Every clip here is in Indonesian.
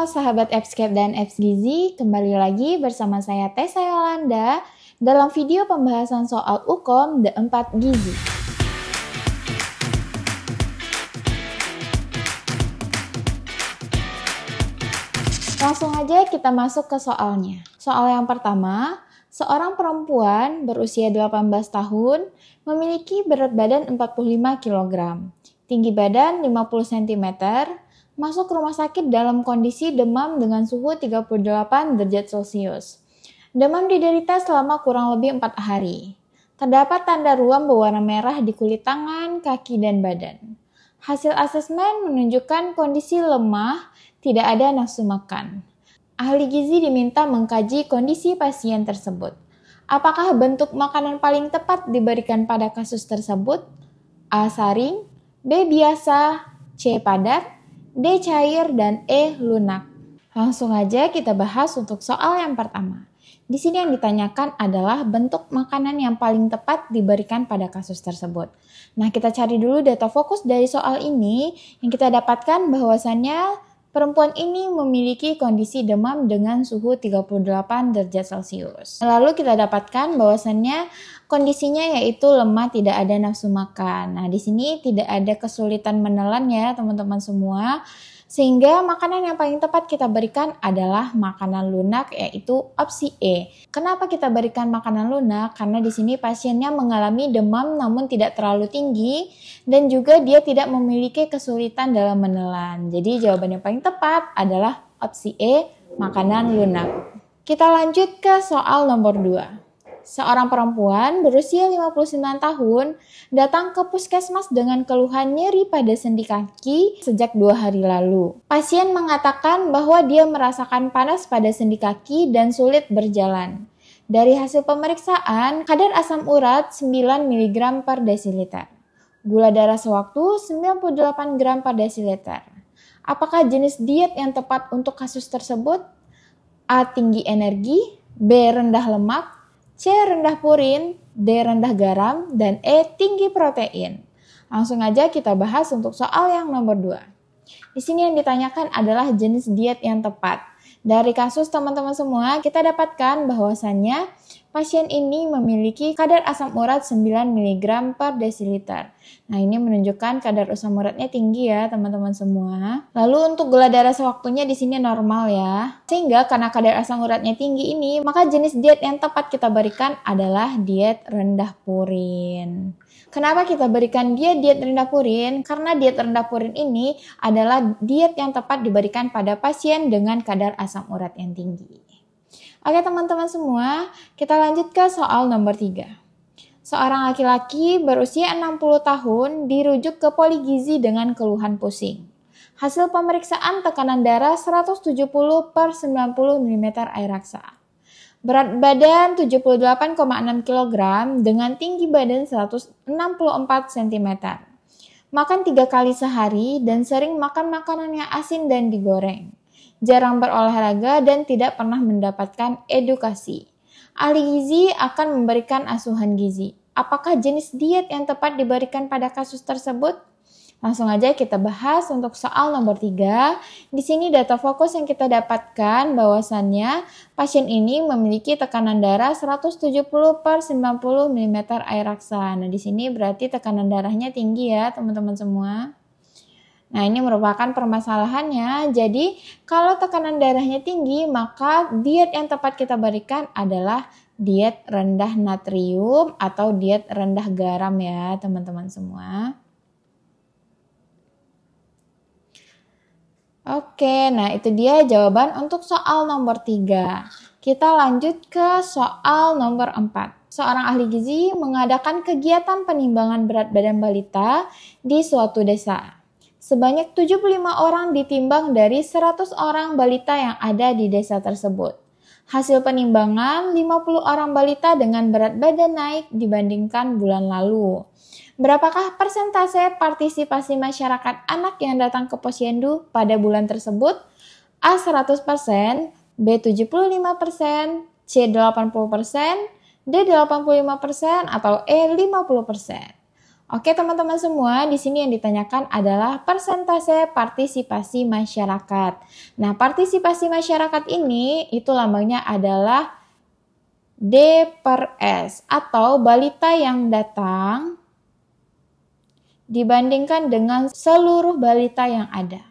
Halo sahabat Appscape dan Apps Gizi, kembali lagi bersama saya Tessa Yolanda dalam video pembahasan soal UKOM D4 Gizi. Langsung aja kita masuk ke soalnya. Soal yang pertama, seorang perempuan berusia 18 tahun memiliki berat badan 45 kg, tinggi badan 50 cm, masuk rumah sakit dalam kondisi demam dengan suhu 38 derajat Celcius. Demam diderita selama kurang lebih 4 hari. Terdapat tanda ruam berwarna merah di kulit tangan, kaki, dan badan. Hasil asesmen menunjukkan kondisi lemah, tidak ada nafsu makan. Ahli gizi diminta mengkaji kondisi pasien tersebut. Apakah bentuk makanan paling tepat diberikan pada kasus tersebut? A. Saring, B. Biasa, C. Padat, D. Cair, dan E. Lunak. Langsung aja kita bahas untuk soal yang pertama. Di sini yang ditanyakan adalah bentuk makanan yang paling tepat diberikan pada kasus tersebut. Nah, kita cari dulu data fokus dari soal ini. Yang kita dapatkan bahwasannya perempuan ini memiliki kondisi demam dengan suhu 38 derajat Celcius. Lalu kita dapatkan bahwasannya kondisinya yaitu lemah, tidak ada nafsu makan. Nah, di sini tidak ada kesulitan menelan ya teman-teman semua. Sehingga makanan yang paling tepat kita berikan adalah makanan lunak, yaitu opsi E. Kenapa kita berikan makanan lunak? Karena di sini pasiennya mengalami demam namun tidak terlalu tinggi dan juga dia tidak memiliki kesulitan dalam menelan. Jadi jawaban yang paling tepat adalah opsi E, makanan lunak. Kita lanjut ke soal nomor 2. Seorang perempuan berusia 59 tahun datang ke puskesmas dengan keluhan nyeri pada sendi kaki sejak 2 hari lalu. Pasien mengatakan bahwa dia merasakan panas pada sendi kaki dan sulit berjalan. Dari hasil pemeriksaan, kadar asam urat 9 mg per desiliter. Gula darah sewaktu 98 gram per desiliter. Apakah jenis diet yang tepat untuk kasus tersebut? A. Tinggi energi, B. Rendah lemak, C. Rendah purin, D. Rendah garam, dan E. Tinggi protein. Langsung aja kita bahas untuk soal yang nomor 2. Di sini yang ditanyakan adalah jenis diet yang tepat. Dari kasus teman-teman semua, kita dapatkan bahwasannya pasien ini memiliki kadar asam urat 9 mg per desiliter. Nah, ini menunjukkan kadar asam uratnya tinggi ya teman-teman semua. Lalu untuk gula darah sewaktunya di sini normal ya. Sehingga karena kadar asam uratnya tinggi ini, maka jenis diet yang tepat kita berikan adalah diet rendah purin. Kenapa kita berikan diet rendah purin? Karena diet rendah purin ini adalah diet yang tepat diberikan pada pasien dengan kadar asam urat yang tinggi. Oke teman-teman semua, kita lanjut ke soal nomor 3. Seorang laki-laki berusia 60 tahun dirujuk ke poligizi dengan keluhan pusing. Hasil pemeriksaan tekanan darah 170 per 90 mm air raksa. Berat badan 78,6 kg dengan tinggi badan 164 cm. Makan 3 kali sehari dan sering makan makanan yang asin dan digoreng. Jarang berolahraga dan tidak pernah mendapatkan edukasi. Ahli gizi akan memberikan asuhan gizi. Apakah jenis diet yang tepat diberikan pada kasus tersebut? Langsung aja kita bahas untuk soal nomor 3. Di sini data fokus yang kita dapatkan bahwasannya pasien ini memiliki tekanan darah 170 per 90 mm air raksa. Nah, di sini berarti tekanan darahnya tinggi ya teman-teman semua. Nah, ini merupakan permasalahannya. Jadi, kalau tekanan darahnya tinggi, maka diet yang tepat kita berikan adalah diet rendah natrium atau diet rendah garam ya teman-teman semua. Oke, nah itu dia jawaban untuk soal nomor 3. Kita lanjut ke soal nomor 4. Seorang ahli gizi mengadakan kegiatan penimbangan berat badan balita di suatu desa. Sebanyak 75 orang ditimbang dari 100 orang balita yang ada di desa tersebut. Hasil penimbangan 50 orang balita dengan berat badan naik dibandingkan bulan lalu. Berapakah persentase partisipasi masyarakat anak yang datang ke posyandu pada bulan tersebut? A. 100%, B. 75%, C. 80%, D. 85%, atau E. 50%. Oke teman-teman semua, di sini yang ditanyakan adalah persentase partisipasi masyarakat. Nah, partisipasi masyarakat ini itu lambangnya adalah D/S atau balita yang datang dibandingkan dengan seluruh balita yang ada.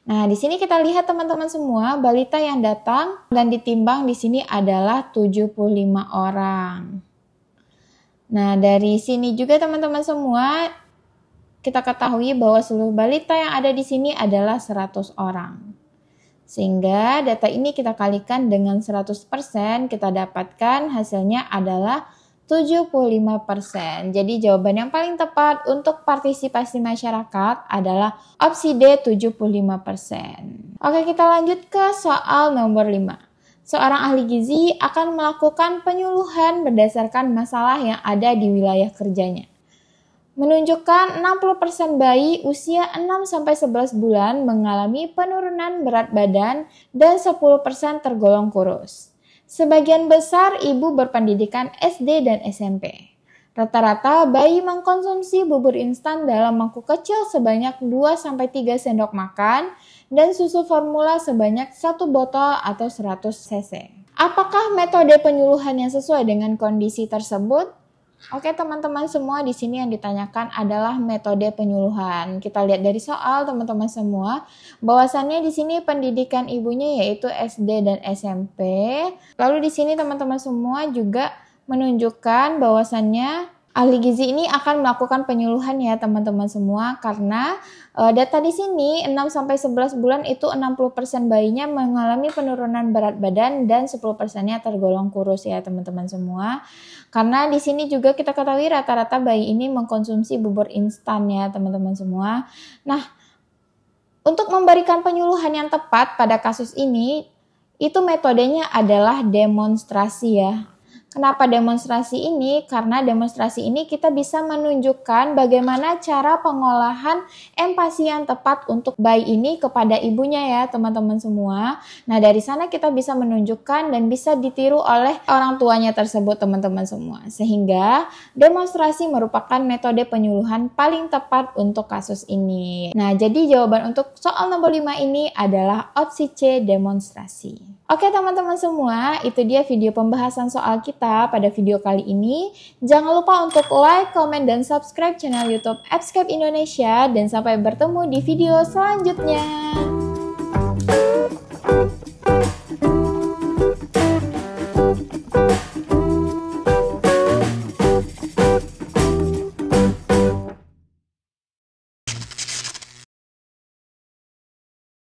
Nah, di sini kita lihat teman-teman semua, balita yang datang dan ditimbang di sini adalah 75 orang. Nah, dari sini juga teman-teman semua, kita ketahui bahwa seluruh balita yang ada di sini adalah 100 orang. Sehingga data ini kita kalikan dengan 100%, kita dapatkan hasilnya adalah 75%. Jadi jawaban yang paling tepat untuk partisipasi masyarakat adalah opsi D, 75%. Oke, kita lanjut ke soal nomor 5. Seorang ahli gizi akan melakukan penyuluhan berdasarkan masalah yang ada di wilayah kerjanya. Menunjukkan 60% bayi usia 6-11 bulan mengalami penurunan berat badan dan 10% tergolong kurus. Sebagian besar ibu berpendidikan SD dan SMP. Rata-rata bayi mengkonsumsi bubur instan dalam mangkuk kecil sebanyak 2-3 sendok makan dan susu formula sebanyak 1 botol atau 100 cc. Apakah metode penyuluhan yang sesuai dengan kondisi tersebut? Oke teman-teman semua, di sini yang ditanyakan adalah metode penyuluhan. Kita lihat dari soal teman-teman semua, bahwasannya di sini pendidikan ibunya yaitu SD dan SMP. Lalu di sini teman-teman semua juga menunjukkan bahwasannya ahli gizi ini akan melakukan penyuluhan ya teman-teman semua, karena data di sini 6-11 bulan itu 60% bayinya mengalami penurunan berat badan dan 10%-nya tergolong kurus ya teman-teman semua. Karena di sini juga kita ketahui rata-rata bayi ini mengkonsumsi bubur instan ya teman-teman semua. Nah, untuk memberikan penyuluhan yang tepat pada kasus ini, itu metodenya adalah demonstrasi ya. Kenapa demonstrasi ini? Karena demonstrasi ini kita bisa menunjukkan bagaimana cara pengolahan empati yang tepat untuk bayi ini kepada ibunya ya teman-teman semua. Nah, dari sana kita bisa menunjukkan dan bisa ditiru oleh orang tuanya tersebut teman-teman semua. Sehingga demonstrasi merupakan metode penyuluhan paling tepat untuk kasus ini. Nah, jadi jawaban untuk soal nomor 5 ini adalah opsi C, demonstrasi. Oke teman-teman semua, itu dia video pembahasan soal kita pada video kali ini. Jangan lupa untuk like, komen, dan subscribe channel YouTube EPSCAP Indonesia. Dan sampai bertemu di video selanjutnya.